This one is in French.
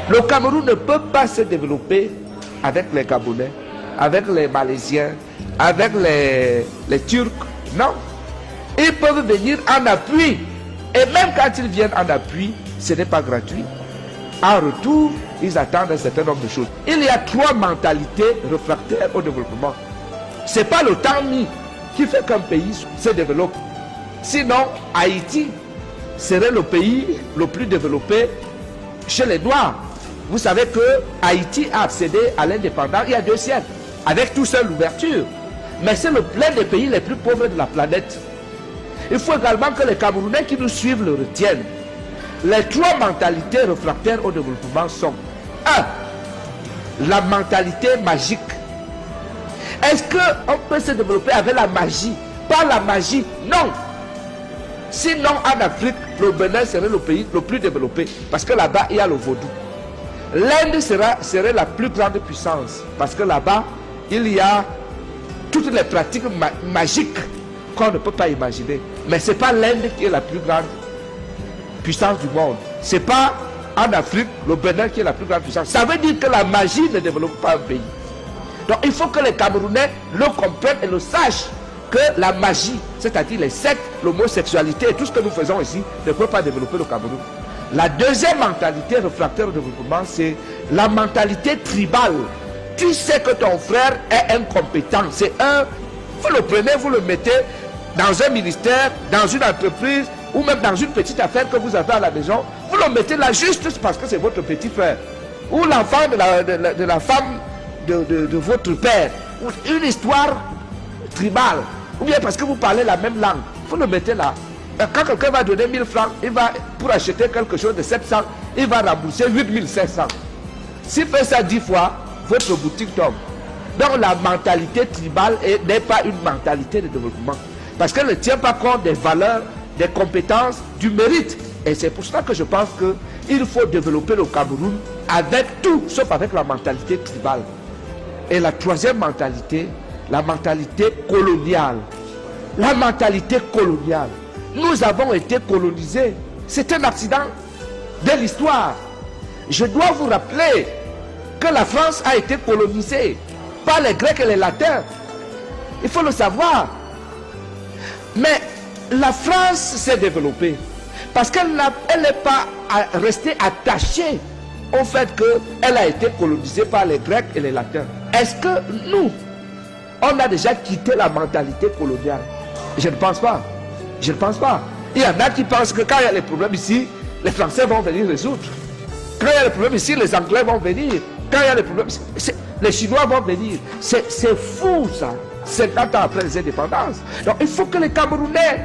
Le Cameroun ne peut pas se développer avec les Gabonais, avec les Malaisiens, avec les Turcs. Non. Ils peuvent venir en appui. Et même quand ils viennent en appui, ce n'est pas gratuit. En retour, ils attendent un certain nombre de choses. Il y a 3 mentalités réfractaires au développement. Ce n'est pas le temps mis qui fait qu'un pays se développe. Sinon, Haïti serait le pays le plus développé chez les Noirs. Vous savez que Haïti a accédé à l'indépendance il y a 2 siècles, avec tout seul l'ouverture. Mais c'est l'un des pays les plus pauvres de la planète. Il faut également que les Camerounais qui nous suivent le retiennent. Les 3 mentalités réfractaires au développement sont 1. La mentalité magique. Est-ce qu'on peut se développer avec la magie? Pas la magie, non. Sinon, en Afrique, le Bénin serait le pays le plus développé. Parce que là-bas, il y a le vaudou. L'Inde serait la plus grande puissance. Parce que là-bas, il y a toutes les pratiques magiques qu'on ne peut pas imaginer. Mais ce n'est pas l'Inde qui est la plus grande puissance du monde. Ce n'est pas en Afrique, le Bénin qui est la plus grande puissance. Ça veut dire que la magie ne développe pas un pays. Donc il faut que les Camerounais le comprennent et le sachent que la magie, c'est-à-dire les sectes, l'homosexualité et tout ce que nous faisons ici, ne peut pas développer le Cameroun. La deuxième mentalité réfractaire au développement, c'est la mentalité tribale. Tu sais que ton frère est incompétent. C'est vous le prenez, vous le mettez dans un ministère, dans une entreprise, ou même dans une petite affaire que vous avez à la maison. Vous le mettez là juste parce que c'est votre petit frère. Ou l'enfant de la femme de votre père. Une histoire tribale. Ou bien parce que vous parlez la même langue. Vous le mettez là. Quand quelqu'un va donner 1000 francs, pour acheter quelque chose de 700, il va rembourser 8500. S'il fait ça 10 fois, votre boutique tombe. Donc la mentalité tribale n'est pas une mentalité de développement. Parce qu'elle ne tient pas compte des valeurs, des compétences, du mérite. Et c'est pour cela que je pense qu'il faut développer le Cameroun avec tout, sauf avec la mentalité tribale. Et la troisième mentalité, la mentalité coloniale. La mentalité coloniale. Nous avons été colonisés. C'est un accident de l'histoire. Je dois vous rappeler que la France a été colonisée par les Grecs et les Latins. Il faut le savoir. Mais la France s'est développée parce qu'elle n'est pas restée attachée au fait qu'elle a été colonisée par les Grecs et les Latins. Est-ce que nous, on a déjà quitté la mentalité coloniale? Je ne pense pas. Je ne pense pas. Il y en a qui pensent que quand il y a les problèmes ici, les Français vont venir résoudre. Quand il y a les problèmes ici, les Anglais vont venir. Quand il y a les problèmes, les Chinois vont venir. C'est fou ça. 50 ans après les indépendances. Donc il faut que les Camerounais